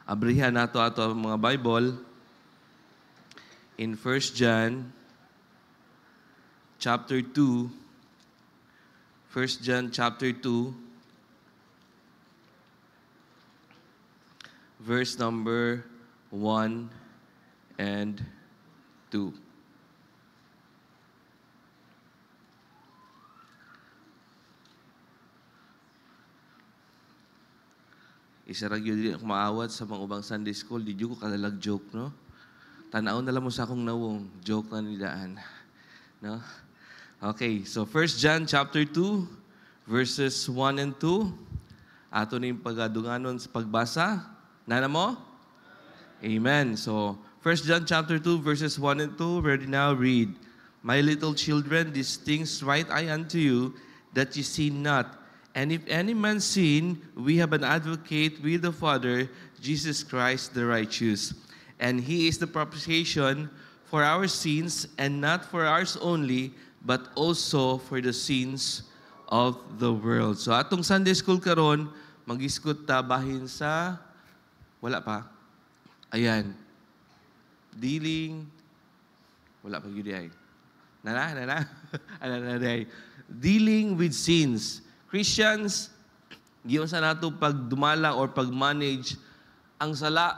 Abrihan nato ato ang mga Bible in 1 John chapter 2. 1 John chapter 2 verse number 1 and 2. Isa ra gyud din ako maawat sa mga ubang Sunday school, di ko kalalag joke, no? Tanaw na lang mo sa akong nawong, joke na nidaan. No? Okay, so 1 John chapter 2, verses 1 and 2. Ato na yung pagdunganon sa pagbasa. Nana mo? Amen. So, 1 John chapter 2, verses 1 and 2, ready now, read. My little children, these things write I unto you, that ye sin not. And if any man sin, we have an advocate with the Father, Jesus Christ the righteous. And He is the propitiation for our sins, and not for ours only, but also for the sins of the world. So atong Sunday school karon, mag-iskot ta bahin sa, wala pa, ayan, dealing, wala pa yun ay. Nana? Dealing with sins. Christians, giyon sa nato pagdumala or pag-manage ang sala.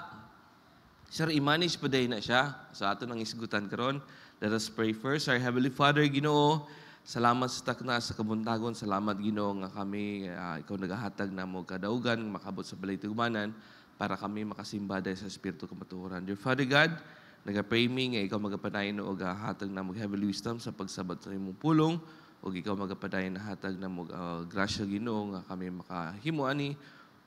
Sir, i-manage pa day na siya. So ato nang isgutan karon. Let us pray first. Our Heavenly Father, Ginoo, salamat sa takna sa kabuntagon. Salamat, Ginoo, nga kami, ikaw nagahatag na mo kadaugan, makabot sa balay tigumanan, para kami makasimba dahil sa Espiritu kamatuoran. Dear Father God, nagapray mi nga ikaw magapanayon o gahatag na mo heavenly wisdom sa pagsabat sa imong pulong, o ikaw magapadayon na hatag na mo grasya, Ginoo, nga kami makahimo ani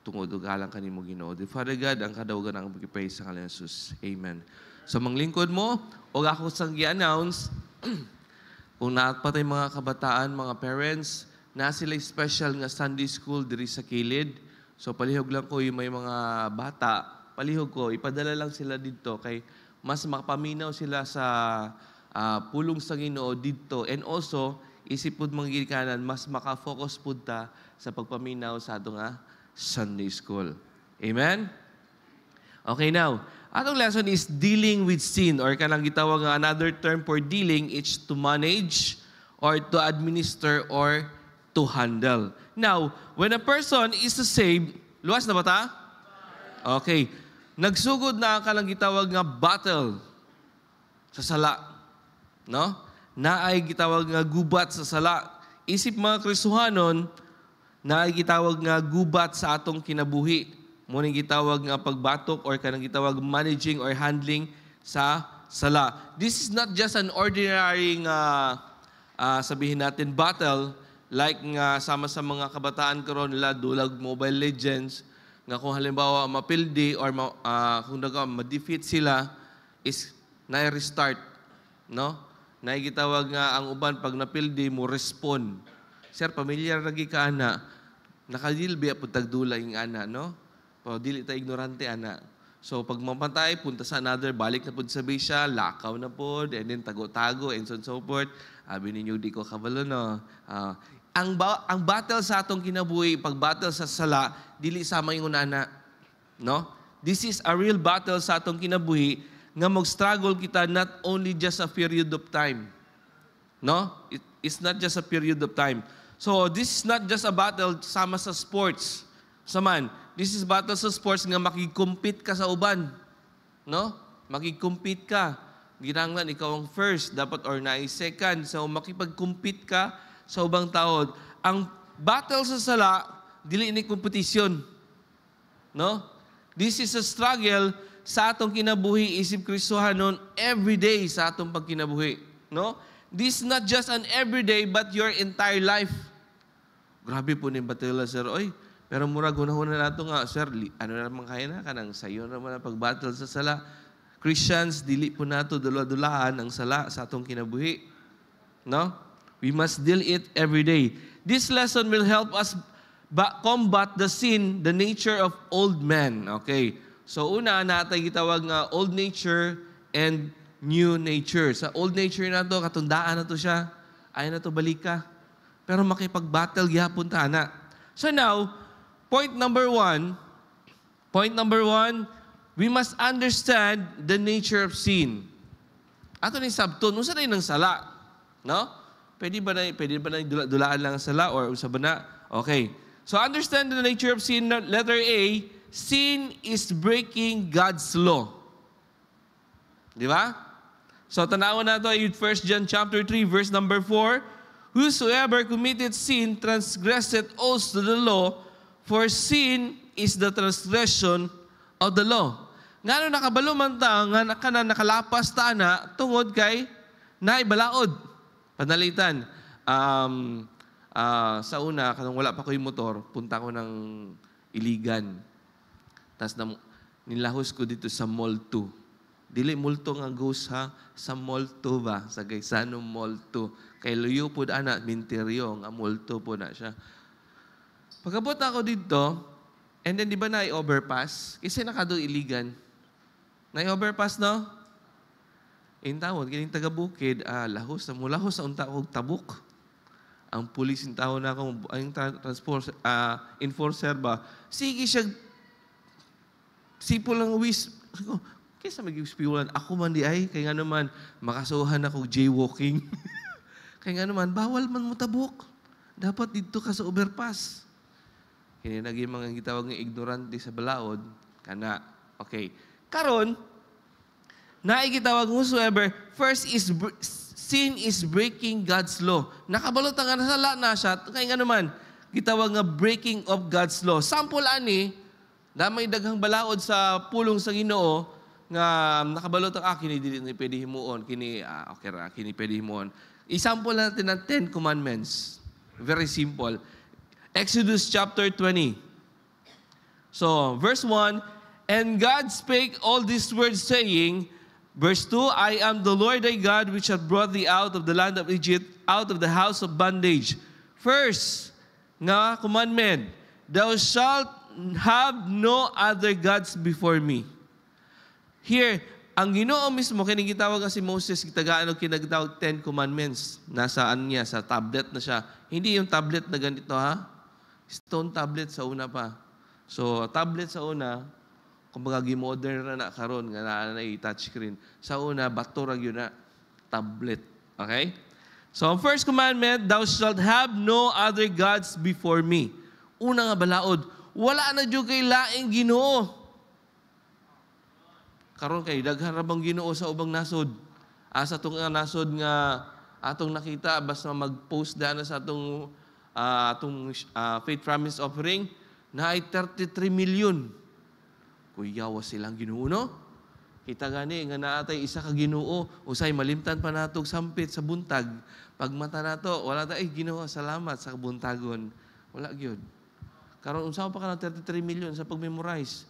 tungod og galang kanimo, Ginoo. The Father God, ang kadaugan ang pagipray sa ngalan ni Jesus. Amen. So manglingkod mo, o ako sang gi-announce, kung naapatay mga kabataan, mga parents, na sila special nga Sunday school diri sa kilid. So palihog lang ko yung may mga bata, palihog ko, ipadala lang sila dito kay mas makapaminaw sila sa pulong sa Ginoo dito. And also, isip pud mga gikanan, mas makafocus pud ta sa pagpaminaw sa ato nga Sunday school. Amen? Okay, now, atong lesson is dealing with sin, or kanang gitawag nga another term for dealing, it's to manage or to administer or to handle. Now, when a person is saved, luwas na ba ta? Okay. Nagsugod na ang kanang gitawag nga battle sa sala. No? Na ay gitawag nga gubat sa sala. Isip mga Kristohanon, na ay gitawag nga gubat sa atong kinabuhi. Muna gitawag nga pagbatok or kanang gitawag managing or handling sa sala. This is not just an ordinary sabihin natin battle like nga sama sa mga kabataan karon nila dulag Mobile Legends nga kung halimbawa mapildi or kung ma-defeat sila is na-restart, no? Naigitawag nga ang uban pag napildi mo respond. Sir, familiar lagi ka ana. Nakadilbi po tagdula yung ana, no? O dili ta ignorante ana. So pag mapantay punta sa another, balik na pud sa bisya, lakaw na pud, and then tago-tago and so forth. Abi ninyo di ko kabalo, no. Ang battle sa atong kinabuhi, pag battle sa sala, dili sama yung ana, no? This is a real battle sa atong kinabuhi nga mag-struggle kita not only just a period of time. No? It's not just a period of time. So, this is not just a battle sama sa sports. Saman, this is battle sa sports nga makig-compete ka sa uban. No? Makig-compete ka. Ginanglan, ikaw ang first, dapat or na second. So, makipag-compete ka sa ubang tao. Ang battle sa sala, dili ni competition. No? This is a struggle sa atong kinabuhi, isip Kristohanon, everyday sa atong pagkinabuhi. No? This is not just an everyday, but your entire life. Grabe po ni battle, sir. Oy, pero mura gunahuna nato nga, sir, ano na naman kaya na, kanang sayo naman ang pag-battle sa sala. Christians, dili po nato dula-dulahan ang sala sa atong kinabuhi. No? We must deal it every day. This lesson will help us combat the sin, the nature of old men. Okay. So una, natay gitawag nga old nature and new nature. Sa old nature na to, katundaan na to siya. Ayaw na to balika. Pero makipag-battle, gihapon ta na. So now, point number one, we must understand the nature of sin. Ato ni sabton, unsa na ng sala? No? Pwede ba na dulaan lang ang sala or unsa ba na? Okay. So understand the nature of sin. Letter A, sin is breaking God's law. Di ba? So tanawan na ito ay 1 John chapter 3 verse number 4. Whosoever committed sin transgresseth also the law, for sin is the transgression of the law. Ngano nakabalo man ta nga nakalapas ta na tungod kay naibalaod. Panalitan. Sa una, kanang wala pa ko yung motor, punta ko ng Iligan. Tapos nilahos ko dito sa Mall 2. Dili multo nga ghost ha, sa Mall 2 ba? Sa Gaisano Mall 2. Kay luyo po ana, minteryo, nga Mall 2 po na siya. Pagkabot ako dito, and then di ba na-overpass? Kasi nakado Iligan. Na-overpass, no? In tawon, kining taga-bukid, lahos sa unta kong tabuk. Ang pulis in tawon na akong, ang enforcer ba, sige siya, sipo lang wis, kaysa mag-ispiwan, ako man di ay, kaya nga naman, makasuhan ako jaywalking. Kaya nga naman, bawal man mo tabuk. Dapat dito ka sa overpass. Kaya naging mga gitawag ng ignorante sa balaod, kana, okay. Karon, naigitawag whosoever, first is sin is breaking God's law. Nakabalot nga nasala na siya, kaya nga naman, gitawag nga breaking of God's law. Sample ani, na may daghang balaod sa pulong sa Ginoo, nga nakabalot ang kini dili ni pwede himuon, kini okay ra, kini pwede himuon. Isample natin ang 10 commandments. Very simple. Exodus chapter 20. So, verse 1, and God spake all these words saying, verse 2, I am the Lord thy God which hath brought thee out of the land of Egypt, out of the house of bondage. First, nga commandment, thou shalt have no other gods before me. Here, ang Ginoo mismo, kinigitawag si Moses, kitagaan o kinagtawag 10 commandments. Nasaan niya? Sa tablet na siya. Hindi yung tablet na ganito ha. Stone tablet sa una pa. So, tablet sa una, kumbaga gimodern na karon nga na touchscreen. Sa una, baturag yun na tablet. Okay? So, ang first commandment, thou shalt have no other gods before me. Una nga balaod, wala na dyo kay laing Ginoo. Karon kay daghan ra bang Ginoo sa ubang nasod. Sa atong nasod nga atong nakita basta mag-post na sa atong faith promise offering na ay 33 million. Kuyawa silang Ginoo no? Kita gani nga naatay isa ka Ginoo usay malimtan pa natog sampit sa buntag. Pag mata nato wala ta ay Ginoo salamat sa buntagon. Wala gyud. Karon unsa pa ka 33 million sa pag-memorize?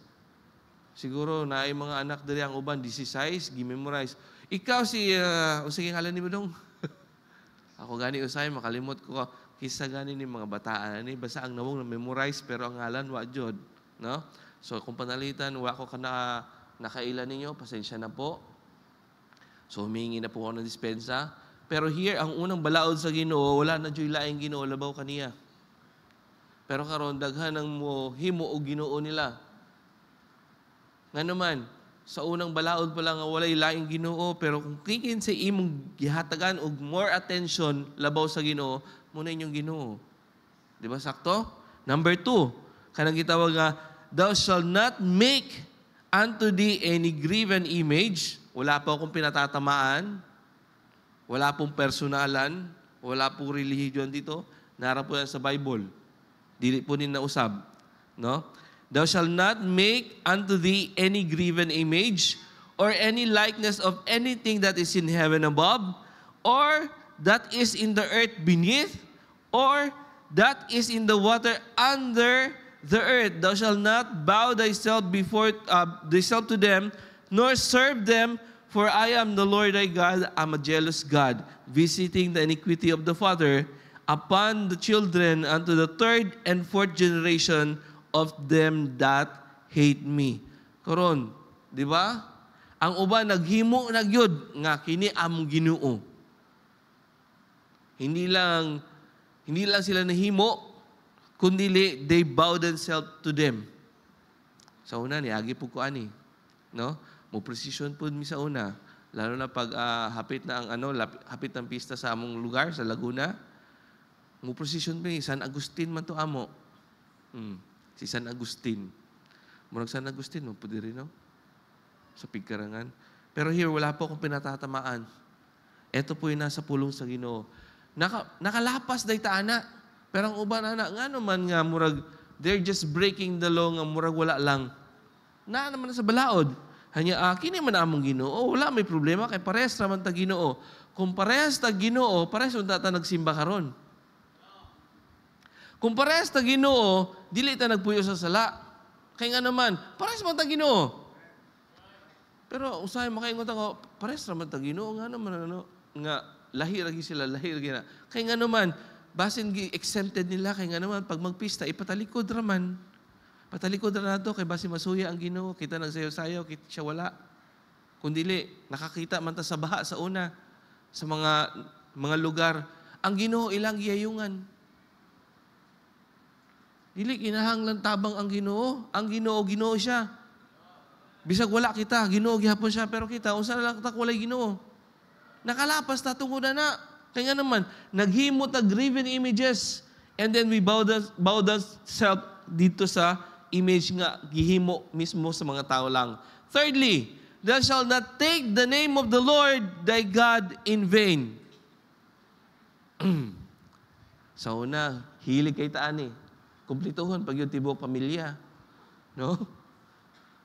Siguro na ay mga anak diri ang uban 16 gi-memorize. Ikaw si usay ngalan ni mo dong. Ako gani usay makalimot ko kisa gani ni mga bataan ni basta ang nawong na memorize pero ang ngalan wa jud, no? So kung panalitan wa ko kana nakailan ninyo, pasensya na po. So humingi na po ako ng dispensa. Pero here ang unang balaod sa Ginoo, wala na joy laing Ginoo labaw kaniya. Pero karon daghan ang mo himo og Ginoo nila. Nga naman, sa unang balaod pa lang walay laing Ginoo, pero kung kikin sa imong gihatagan og more attention labaw sa Ginoo, muna inyong Ginoo. Di ba sakto? Number 2, kanang gitawag nga, thou shalt not make unto thee any graven image. Wala po akong pinatatamaan. Wala pong personalan. Wala pong religion dito. Nara po yan sa Bible. Dili po nin nausab. No? Thou shalt not make unto thee any graven image, or any likeness of anything that is in heaven above, or that is in the earth beneath, or that is in the water under the earth. Thou shalt not bow thyself to them, nor serve them, for I am the Lord thy God. I am a jealous God, visiting the iniquity of the father upon the children unto the third and fourth generation of them that hate me. Karon, di ba? Ang uban naghimo nagyud nga kini among Ginoo. Hindi lang sila nahimo, kundi they bow themselves to them. Sa una niagi po ko ani. No? Mo precision pud mi sa una. Lalo na pag hapit na ang hapit ng pista sa among lugar sa Laguna. Mo precision mi San Agustin man to amo. Si San Agustin. Murag San Agustin mo pud diri no. Sa Pigkarangan. Pero here wala po akong pinatatamaan. Ito po yung nasa pulong sa Ginoo. Nakalapas day taana. Pero ang uban ana nga naman nga murag they're just breaking the law nga murag wala lang. Na naman sa balaod. Hanya kini man among Ginoo, wala may problema kay parehas naman ta Ginoo. Kung parehas ta Ginoo, parehas unta ta nagsimba karon. Kung parehas ta Ginoo, dili ta nagpuyo sa sala. Kay nga naman, parehas man ta Ginoo. Pero usahay makaingon ta ko, parehas naman ta Ginoo nga naman nga lahi lagi sila, lahi lagi na. Kay nga naman, basin exempted nila kay nga naman pag magpista ipatalikod raman. Patalikod na nato kay basi masuya ang Ginoo, kita nagsayaw-sayaw, kita siya wala. Kundili nakakita man ta sa baha sa una sa mga lugar, ang Ginoo ilang giyayungan. Dili kinahanglan tabang ang Ginoo. Ang Ginoo, Ginoo siya. Bisag wala kita, Ginoo gihapon siya, pero kita unsa na lang ta walay Ginoo. Nakalapas ta tungod na. Kaya nga naman, naghimo ta graven images and then we bow down self dito sa image nga gihimo mismo sa mga tao lang. Thirdly, thou shalt not take the name of the Lord thy God in vain. Sa una, hilig kay taan kumplituhon pag yung tibok pamilya. No?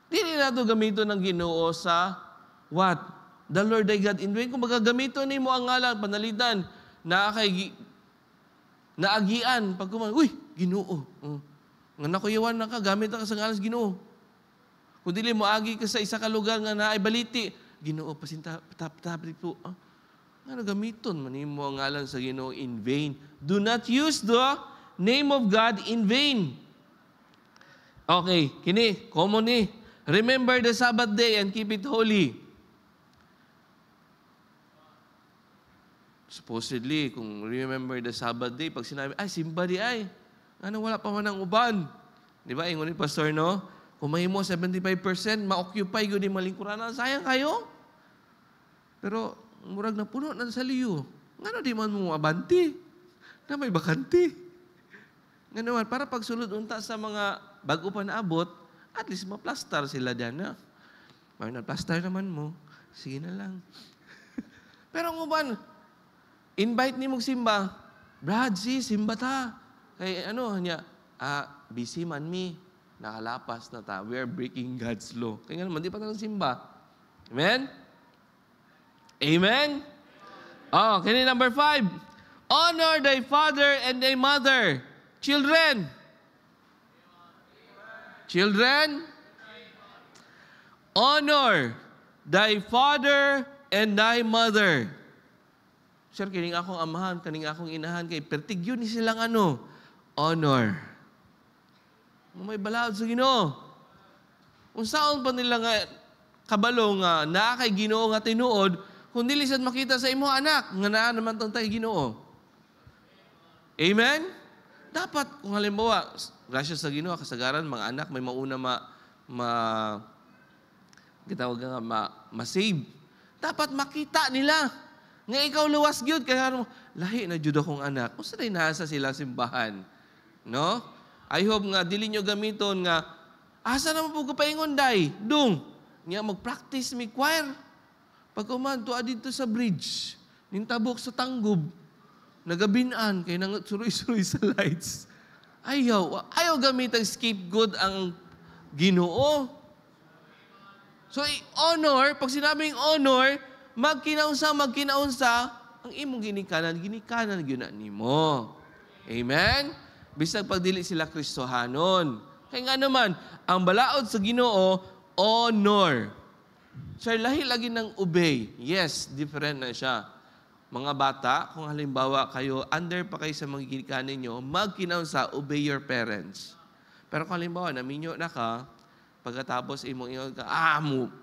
Dili nato gamito ng Ginoo sa what? The Lord thy God in vain. Kung magagamito ni mo ang ngalan, panalitan, naagian, pag kuman, uy, Ginoo. Nga nakuyawan na ka, gamit na ka sa ngalan sa Ginoo. Kung dili mo agi ka sa isa ka lugar nga naay baliti, Ginoo, pasinta, tapit po. Nga gamiton, manimo ang ngalan sa Ginoo in vain. Do not use the name of God in vain. Okay, kini, common ni. Remember the Sabbath day and keep it holy. Supposedly, kung remember the Sabbath day, pag sinabi, simba di ay. Ano, wala pa man ang uban. Di ba, ingon ni Pastor, no? Kung mahimo 75%, ma-occupy yun yung malingkuran. Sayang kayo. Pero, murag na puno na sa liyo. Nga di man mo abanti. Na may bakanti. Nga naman, para pagsulod unta sa mga bago pa naabot, at least maplastar sila dyan na. May na-plaster naman mo, sige na lang. Pero ang uban, invite ni mong simba, Brad, simba ta. Kay busy man me. Nakalapas na ta. We are breaking God's law. Kaya naman, di pa talang simba. Amen? Amen? Okay, number 5. Honor thy father and thy mother. Children. Children. Honor thy father and thy mother. Sir, kining akong amahan, kining akong inahan, kay pertigyo ni silang honor. May balaod sa Ginoo. Kung saan pa nila nga kabalo nga naa kay Ginoo nga tinuod, kung dili sad makita sa imo anak, nga naa naman tong tay Ginoo. Amen? Dapat, kung halimbawa, grasya sa Ginoo, kasagaran, mga anak, may mauna gitawag nga ma-save. Dapat makita nila. Nga ikaw luwas gyud kaya lahi na jud akong anak. Usa day nasa sila simbahan. No? I hope nga dili nyo gamiton nga asa naman po kapaingon day. Dung. Nga mag-practice mi choir. Pag umanto dito sa bridge, nintabok sa tanggob, nagabinan kay nang suroy-suroy sa lights. Ayaw gamitan scapegoat ang Ginoo. So, honor, pag sinabing honor, magkinaunsa, ang imong ginikanan yun na nimo. Amen? Bisag pagdili sila Kristohanon. Kaya nga naman, ang balaod sa Ginoo, honor. Sir, lahi lagi ng obey. Yes, different na siya. Mga bata, kung halimbawa kayo, under pa kayo sa mga ginikanan ninyo, magkinaunsa, obey your parents. Pero kung halimbawa, naminyo na ka, pagkatapos imong ingon ka,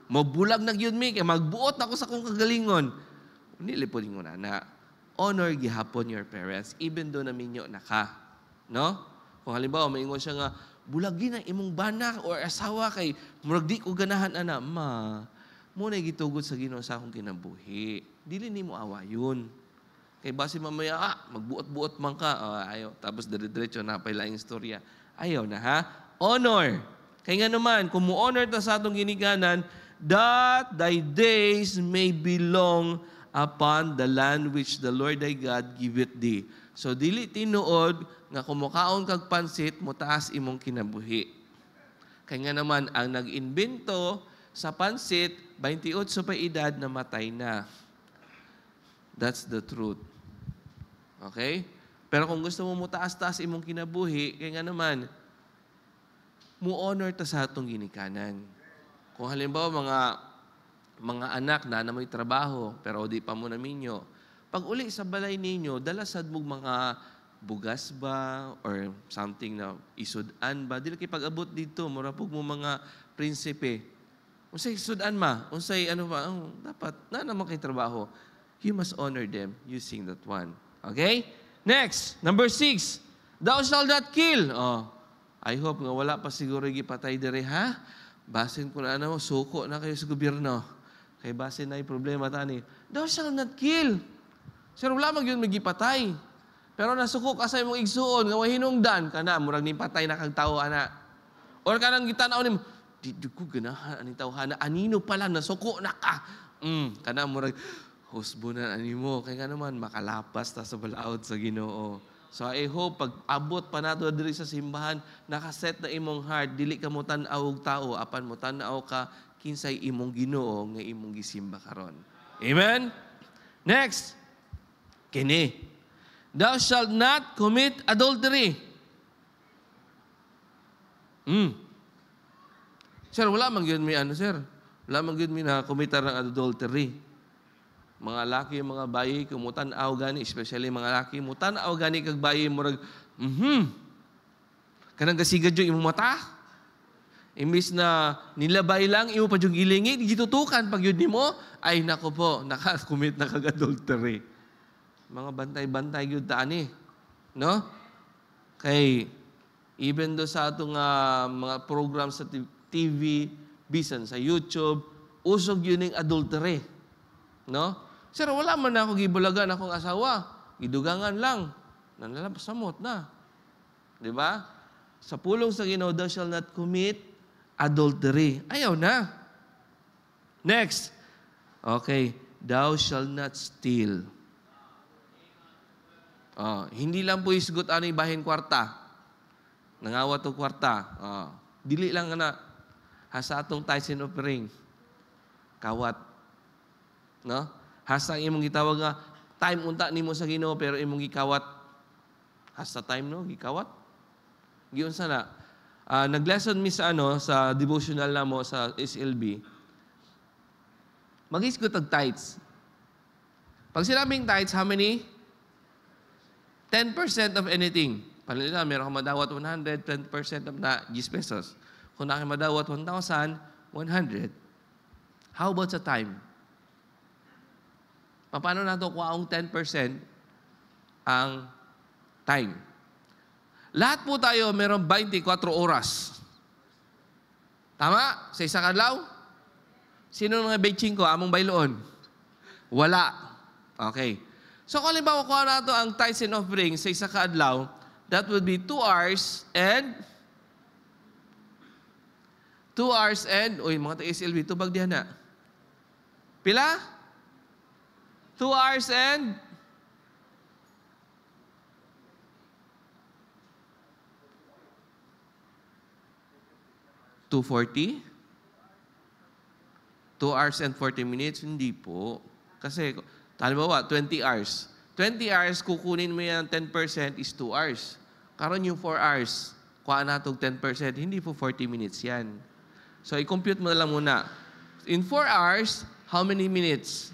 mabulag na gyud mi kay magbuot ako sa kong kagalingon. Nilipod mo na honor gihapon your parents even though naminyo na ka. No? Kung halimbawa maingon siya nga bulagi na imong bana or asawa kay murag di ko ganahan ana, ma. Muna gitugod sa Ginoo sa akong kinabuhi. Dili nimo awayon. Kay base mamaya, magbuot-buot man ka. Ayaw. Tapos dire-diretso na pa laing istorya. Ayaw na ha. Honor. Kaya nga naman, kung mo-honor ta sa atong ginikanan, that thy days may belong upon the land which the Lord thy God giveth thee. So, dili tinuod nga kumukaon kag pansit, mutaas imong kinabuhi. Kaya nga naman, ang nag-invento sa pansit, 28 pa edad, namatay na. That's the truth. Okay? Pero kung gusto mo mutaas-taas imong kinabuhi, kaya nga naman, mu-honor ta sa atong ginikanan. Kung halimbawa, mga anak na may trabaho, pero di pa mo naminyo, pag uli sa balay ninyo, dalasad mo mga bugas ba or something na isudan ba? Dili kay pag-abot dito, murapog mo mga prinsipe. Unsay isudan ma? Unsay ano ba? Dapat na naman kay trabaho. You must honor them using that one. Okay? Next, number 6. Thou shalt not kill. I hope nga wala pa siguro gipatay dire ha? Basin ko na suko na kayo sa gobyerno. Kay basin na yung problema tani. Thou shalt not kill. Sir, wala yun magipatay. Pero nasuko ka sa imong igsuon, nga hinungdan ka na, murag ni patay na kang tao, ana. Or ka nang gitanaw ni mo, di ko ganahan, ani tao, hana, anino pala, nasuko na ka. Kana murag, husbunan animo. Kaya nga naman, makalapas ta sa balaod sa Ginoo. So I hope, pag abot pa nato diri sa simbahan, nakaset na imong heart, dili ka mo tan-aw og tao, apan mo tan-aw ka, kinsay imong Ginoo, nga imong gisimba karon. Amen? Next. Kini. Thou shalt not commit adultery. Sir, wala man yun may sir. Wala man yun may na-committa ng adultery. Mga laki, mga bayi, kumutan-aw gani, especially mga laki, mutan-aw gani kag bayi, murag, kanang gasigad yung imong mata. Imbis na nilabay lang, imo pa yung gilingi, gitutukan pag yun mo, ay nako po, naka-commit na kag adultery. Mga bantay-bantay yun taani. No? Kay, even do sa atong mga program sa TV, bisan sa YouTube, usog yun yung adultery. No? Sir, wala man na ako gibulagan akong asawa. Gidugangan lang. Nanalapasamot na. Di ba? Sa pulong sa Ginoo, thou shalt not commit adultery. Ayaw na. Next. Okay. Thou shalt not steal. Hindi lang po isgot ano bahin kwarta. Nangawat o kwarta. Dili lang na. Hasa atong tithes and offering. Kawat. No? Hasa imong gitawag nga, time unta nimo sa Ginoo pero imong gikawat. Hasta time no, gikawat. Giun sana. Nag-lesson mi sa sa devotional na mo sa SLB. Mag-isgot og tithes. Pag sinabing tithes, how many? 10% of anything. Panila, meron ka madawat 100, 10% of na 10 pesos. Kung na ka madawat 1,000, 100. How about sa time? Paano nato kuhaong 10% ang time? Lahat po tayo meron 24 oras. Tama? Sa isa kadlaw? Sino mga betching ko? Among bayloon? Wala. Okay. So kung halimbawa kuha nato ang tithes and offering sa isa kadlaw, that would be 2 hours and mga taga-SLB, tubag diyan na. Pila? 2 hours and 2:40? 2 hours and 40 minutes? Hindi po. Kasi, halimbawa, 20 hours. 20 hours, kukunin mo yan 10% is 2 hours. Karon yung 4 hours, kuha natong 10%, hindi po 40 minutes yan. So, i-compute mo na lang muna. In 4 hours, how many minutes?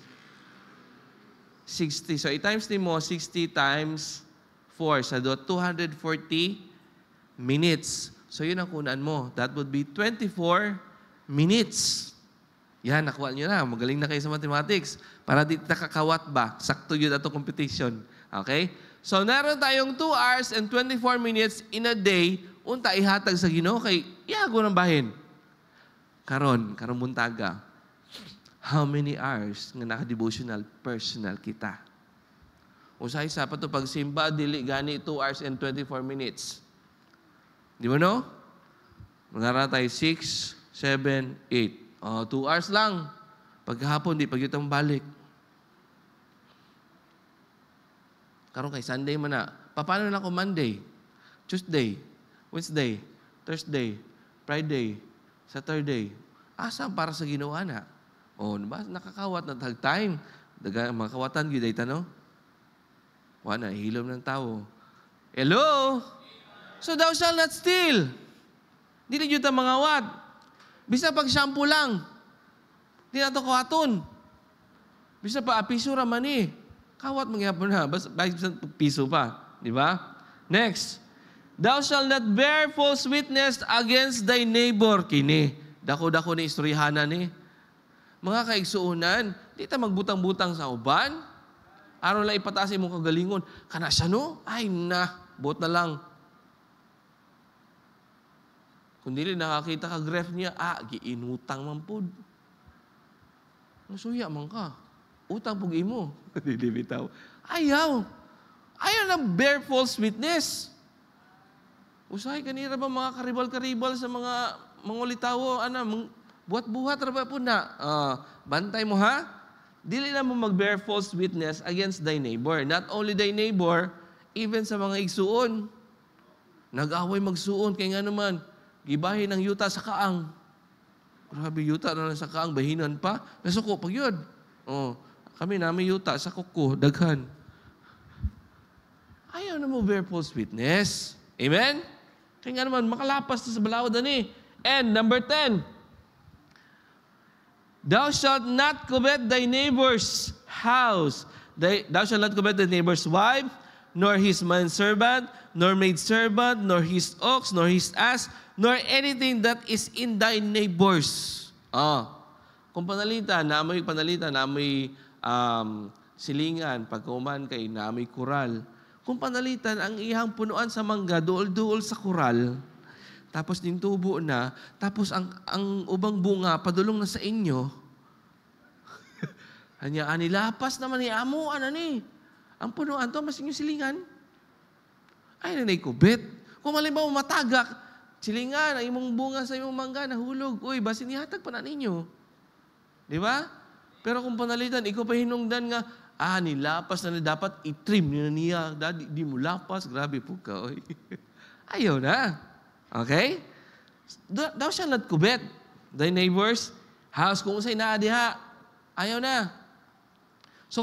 60. So, i-times din mo, 60 times 4. Sa 240 minutes. So, yun ang kunaan mo. That would be 24 minutes. Yan, nakuha nyo na. Magaling na kayo sa mathematics. Para di nakakawat ba? Sakto yun ato competition. Okay? So, naroon tayong 2 hours and 24 minutes in a day unta ihatag sa Ginoo kay iago ng bahin. Karong buntaga. How many hours nga naka-devotional personal kita? Usahay sa pa to pagsimba dili gani 2 hours and 24 minutes. Di ba no? Magara tayo 6, 7, 8. 2 hours lang. Pagkahapon, di pagyutang balik. Karon kay Sunday man na. Paano na ako Monday, Tuesday, Wednesday, Thursday, Friday, Saturday? Asa para sa ginawa na? Diba? Nakakawat na tag time. Daga mga kawatan gyud ay no? Wala, hilom ng tao. Hello? So thou shalt not steal. Dili jud ta mangawat. Bisa pag shampoo lang. Di na to kawaton. Bisa pa piso ra man ni. Kawat mangyapon na. Basta piso pa. Di ba? Next. Thou shalt not bear false witness against thy neighbor. Kini. Dako-dako ni istoryahanan ni. Mga kaigsuunan, di ta magbutang-butang sa uban. Aron lang ipataas imong kagalingon. Kana siya no? Ay na. Bot na lang. Kung dili nakakita ka graph niya, giinutang man pod. Masuya man ka. Utang pug imo. Dili bitaw. Ayaw na bear false witness. Usahay kanira ba mga karibal-karibal sa mga mangulitawo, buhat-buhat ra ba po na. Bantay mo ha. Dili na mo mag-bear false witness against thy neighbor. Not only thy neighbor, even sa mga igsuon. Nag-away magsuon, kaya nga naman, gibahin ang yuta sa kaang. Grabe, yuta na lang sa kaang, bahinan pa. Nasuko, pag yun. Kami namin yuta sa kuko, daghan. Ayaw na mo bear false witness. Amen? Kaya nga naman, makalapas na sa balawad na ni. And number 10, thou shalt not covet thy neighbor's house. Thou shalt not covet thy neighbor's wife, nor his manservant, nor maidservant, nor his ox, nor his ass, nor anything that is in thy neighbors. Kung panalita, namoy silingan, pagkuman kay namoy kural. Kung panalitan, ang ihang punuan sa mangga, duol-duol sa kural, tapos din tubo na, tapos ang ubang bunga, padulong na sa inyo, nilapas naman ni amo, ang punuan to, mas inyo silingan. Ay, nanay kubit. Kung malimbaw matagak, silingan, ang imong bunga sa imong mangga, nahulog. Uy, basin ihatag pa na ninyo. Di ba? Pero kung panalitan, ikaw pa hinungdan nga, nilapas na dapat i-trim nyo na niya. Daddy, di mo lapas. Grabe po ka. Oy. Ayaw na. Okay? Thou shalt not covet thy neighbor's house. Kung usay na diha, ayaw na. So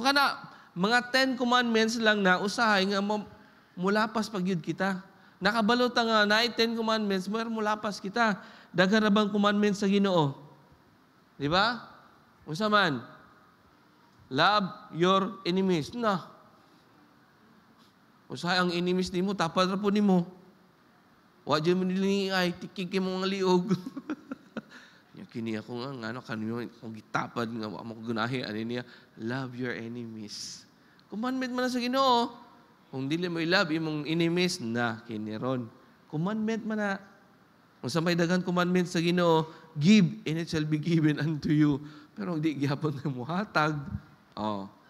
mga 10 commandments lang na usahay nga mulapas pagyud kita. Nakabalot nga na 10 commandments, mulapas kita. Daghan ra bang commandments sa Ginoo? Di ba? Unsa man? Love your enemies. Usahay ang enemies nimo, tapad ra po nimo. Wa dyan mo nilingin ay, tikik mo nga liog. Kini ako nga, kanyo, kung gitapad nga, wa mo gunahi, niya, love your enemies. Commandment man na sa Ginoo. Kung dili mo i-love imong enemies, kiniron. Commandment man na. Kung sa may daghang commandment sa Ginoo, give, and it shall be given unto you. Pero hindi gihapon na mo hatag.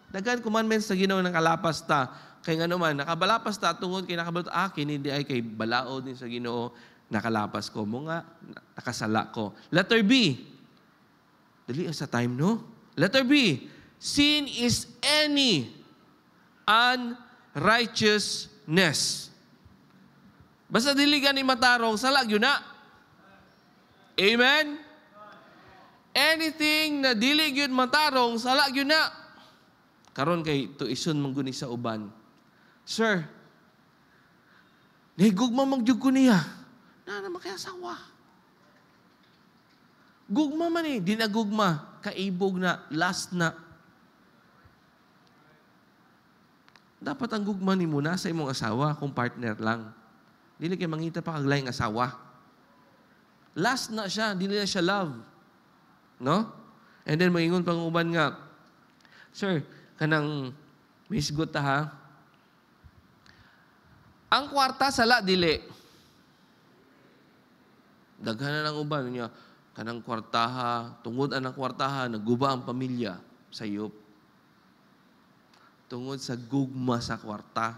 Daghan commandments sa Ginoo ng kalapas ta. Kaya nga naman, nakabalapas ta tungod kay nakabalot, kini di ay kay balao din sa Ginoo, nakalapas ko mo nga, nakasala ko. Letter B. Dali sa time, no? Letter B. Sin is any unrighteousness. Basta dili gani matarong, salag yun na. Amen? Anything na dili gyud matarong, salag yun na. Karon kay tuisun mangguni sa uban. Sir, nahigugma magjug ko niya. Naman kaya sawa. Gugma man di na gugma. Kaibog na, last na. Dapat ang gugma ni muna sa imong asawa kung partner lang. Dili kay mangita pa kaglayang asawa. Last na siya, dili na siya love. No? And then maingon pang uban nga, Sir, kanang misgot ha. Ang kwarta sala dili. Daghan na ng uban niya, kanang kwartaha, tungod ang kwartaha, naguba ang pamilya sa iyop. Tungod sa gugma sa kwarta.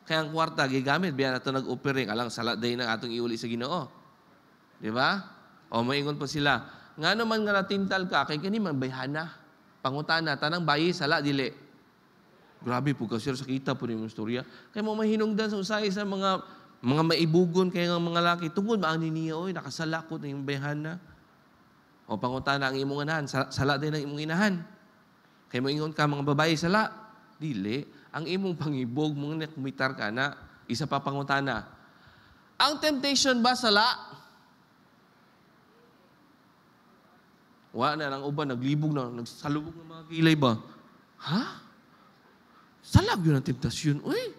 Kaya ang kwarta, gigamit, biya na ito nag-operate, alang salat day na atong iuli sa Ginoo. Di ba? O maingon pa sila, nga naman nga natintal ka, kay kani man bayhana. Pangutana, tanang bayi, sala, dili. Grabe po, kasi sa kita po rin yung istorya. Kaya mo mahinungdan sa usay sa mga maibugon, kaya nga mga laki, tungod maani niya, oy, nakasalakot na yung bayhana. O pangutana ang imong inahan, sala din ang imong inahan. Kaya mo ingon ka, mga babae, sala. Dili, ang imong pangibog, mong nakumitar ka na, isa pa pangutana. Ang temptation ba sala? Wala na lang uban, naglibog na, nagsalubog ng mga kilay ba? Ha? Salag yun ang temptasyon. Uy,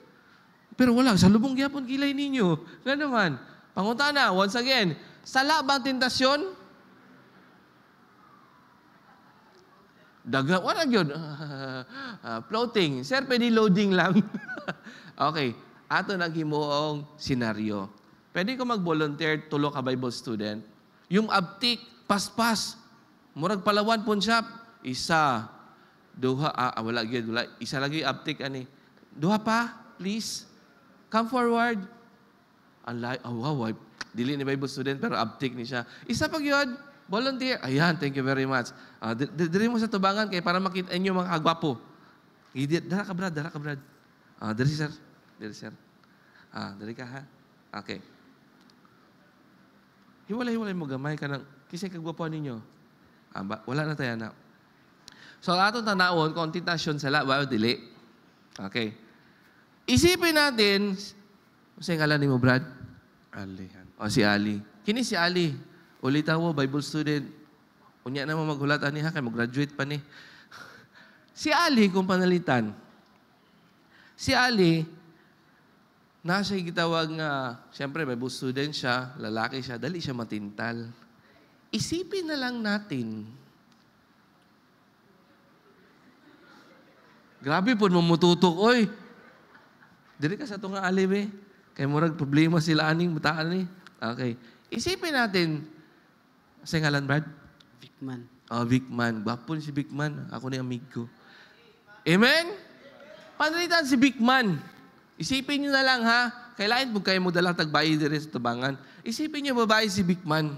pero wala, salubong gyapon kilay ninyo. Nga naman, pangutana, once again, sala ba ang tentasyon? Daga, wala yun. Floating. Sir, pwede loading lang. Okay. Ato naghimuong senaryo. Pwede ko mag-volunteer, tulo ka Bible student. Yung abtik, paspas. Murag palawan po siya. Isa. Duha. Wala yun. Wala. Isa lagi abtik. Ani. Duha pa, please. Come forward. Wow. Dili ni Bible student, pero abtik ni siya. Isa pag yun. Volunteer. Ayan, thank you very much. Diri mo sa tubangan kay para makita inyo mga kagwapo. Dara ka, Brad. Diri, sir. Diri ka, ha? Okay. Hiwalay mo gamay ka ng kisay kagwapo ninyo. Wala na tayo na. So, atong tanawon, kung tentasyon sala, ba dili? Okay. Isipin natin, kasi ngalan ni mo, Brad? Ali. O, si Ali. Kini si Ali. Ulita mo, Bible student. Unya na mo maghulat ani ha, kay mag-graduate pa ni. Si Ali, kung panalitan, si Ali, nasa gitawag nga, siyempre, Bible student siya, lalaki siya, dali siya matintal. Isipin na lang natin, grabe po, mamututok, oy. Dili ka sa itong Ali, be. Kaya murag problema sila aning bataan ni. Okay. Isipin natin, sa ngalan, Brad? Vicman. Vicman. Gwapon si Vicman. Ako ni amigo. Amen? Panalitan si Vicman. Isipin nyo na lang, ha? Kailangan po kayo mo dalang tagbayi din sa tabangan. Isipin nyo, babae si Vicman.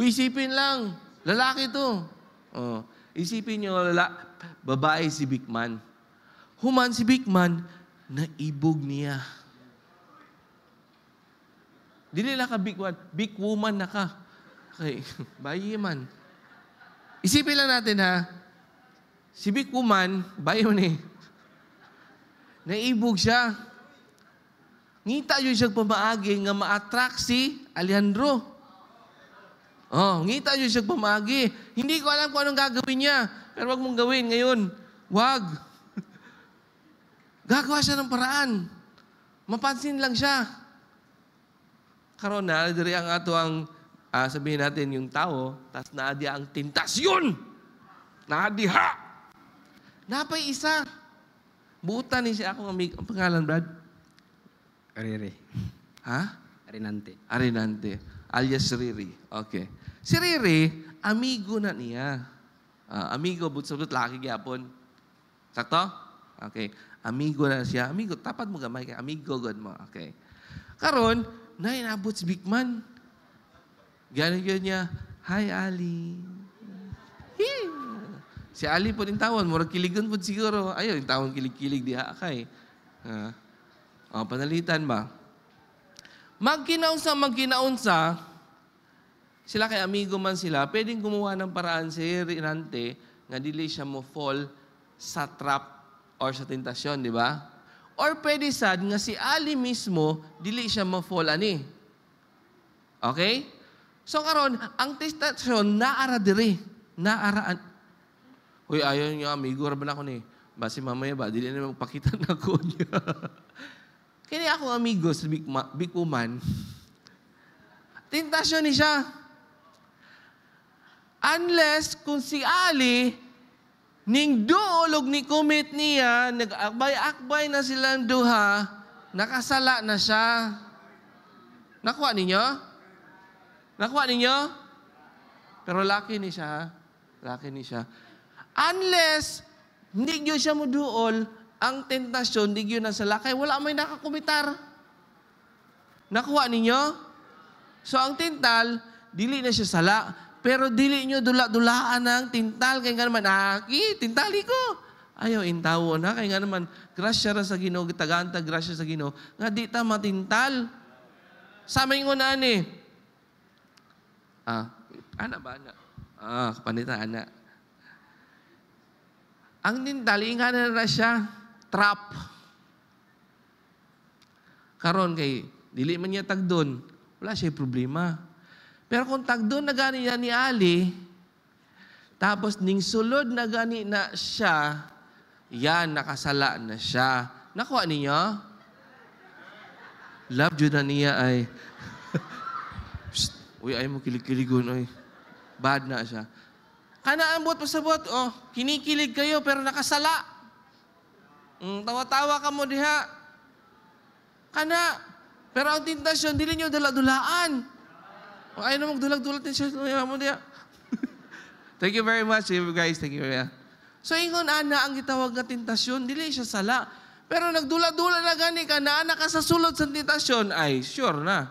Isipin lang. Lalaki to. Isipin nyo, babae si Vicman. Human si Vicman, naibog niya. Dili lang ka big woman na ka. Okay, bayi man. Isipin lang natin ha, si big woman, bayi man eh. Naibog siya. Ngita yun siya pamaagi nga ma-attract si Alejandro. Ngita yun siya pamaagi. Hindi ko alam kung anong gagawin niya. Pero wag mong gawin ngayon. Wag. Gagawa siya ng paraan. Mapansin lang siya. Karon na, diri ang ato ang sabihin natin yung tao, tas naadi ang tentasyon. Naadiha. Napay isa. Buutan ni siya akong amig. Ang pangalan, Brad? Riri. Ha? Arinante. Alias Riri. Okay. Si Riri, amigo na niya. Amigo, but laki gyapon. Sakto? Okay. Amigo na siya. Amigo, tapat mo gamay kay amigo god mo. Okay. Karon, nainabot si Bigman. Gano'n niya, hi, Ali. Si Ali po din tawon, murag kiligon po siguro. Ayaw, yung tawon kilig-kilig, di haakay. Panalitan ba? Magkinaunsa, sila kay amigo man sila, pwedeng gumawa ng paraan si Rinante nga dili siya mo fall sa trap or sa tentasyon, di ba? Or pwede sad nga si Ali mismo, dili siya ma-fall ani. Okay? So karon, ang tentasyon naara diri. Naaraan. Uy, ayaw niya, amigo, raban ako ni. Basi mamaya ba, dili na magpakita na ko niya. Kini ako amigo sa big woman. Tentasyon ni siya. Unless kung si Ali, ning duolog ni commit niya, nag-akbay-akbay na silang duha, nakasala na siya. Nakuha ninyo? Nakuha ninyo? Pero laki ni siya, ha? Laki ni siya. Unless, hindi nyo siya muduol, ang tentasyon, hindi nyo nasa lakay, wala may nakakumitar. Nakuha ninyo? So, ang tintal, dili na siya sala, pero dili nyo dula-dulaan ng tintal. Kaya nga naman, tintali ko. Ayaw, intawo na. Kaya nga naman, grasya ra sa Ginoo, gitaganta, grasya sa Ginoo, nga di ta matintal. Sa may ngunaan eh. Ana ba, ana? Kapanita, ana. Ang tintal, nga na siya, trap. Karon kay, dili man niya tagdon, wala siya problema. Pero kung tagdon na gani ni Ali, tapos ning sulod na gani na siya, yan, nakasala na siya. Nakuha ninyo? Love yun na niya ay, uy, ay mo kilig-kiligon, oy. Bad na siya. Kana ambot pasabot, kinikilig kayo pero nakasala. Tawa-tawa ka mo diha. Kana, pero ang tentasyon, dili nyo dula-dulaan. Ayaw na magdulag-dulag din siya. Mo diha. Thank you very much, guys. Thank you very much. So, ingon ana ang gitawag nga tentasyon, dili siya sala. Pero nagdula-dula na gani ka, na ka sa sulod sa tentasyon, ay sure na.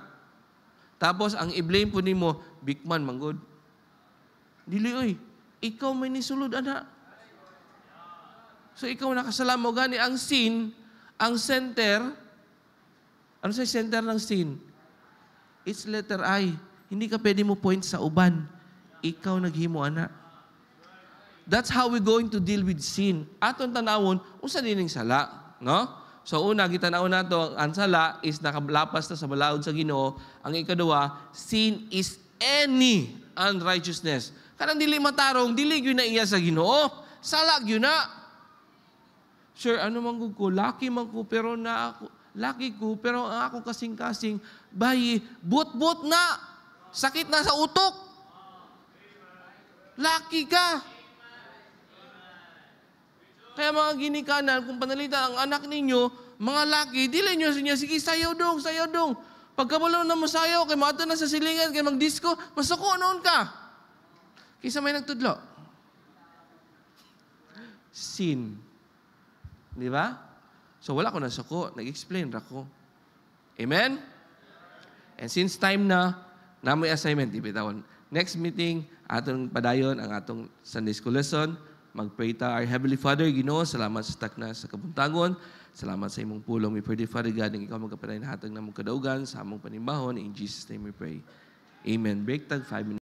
Tapos, ang i-blame po nimo, big man, manggod. Dili, oy. Ikaw may nisulod, ana. So, ikaw nakasala mo gani. Ang sin, ang center, ano sa center ng sin? It's letter I. Hindi ka pwede mo point sa uban. Ikaw naghimo, ana. That's how we're going to deal with sin. Aton tanawon, usa dining sala. No? So, una, gitanawon nato, ang sala is nakalapas na sa balaod sa Ginoo. Ang ikaduwa, sin is any unrighteousness. Kanang dili matarong, dili gyud na iya sa Ginoo. Sala gyud na. Sir, ano man ko? Laki man ko, pero na ako. Laki ko, pero ang akong kasing-kasing, bayi, but-but na. Sakit na sa utok. Laki ka. Kaya mga ginikanan, kung panalitan ang anak ninyo, mga laki, dili nyo niya, sige, sayaw dong, sayaw dong. Pagkabalo na mo sayaw, kay maato na sa silingan, kay mag-disco, masuko noon ka. Kisa may nagtudlo. Sin. Di ba? So wala ko na suko, nag-explain ra ko. Amen? And since time na may assignment, ibitawan. Next meeting, atong padayon ang atong Sunday School lesson. Mag-pray ta, our Heavenly Father, Ginoo, salamat sa takna sa kabuntagon. Salamat sa imong pulong. We pray, Father God, ng ikaw magkapanayin hatag na mong kadaugan sa among panimbahon. In Jesus' name we pray. Amen. Break tag 5 minutes.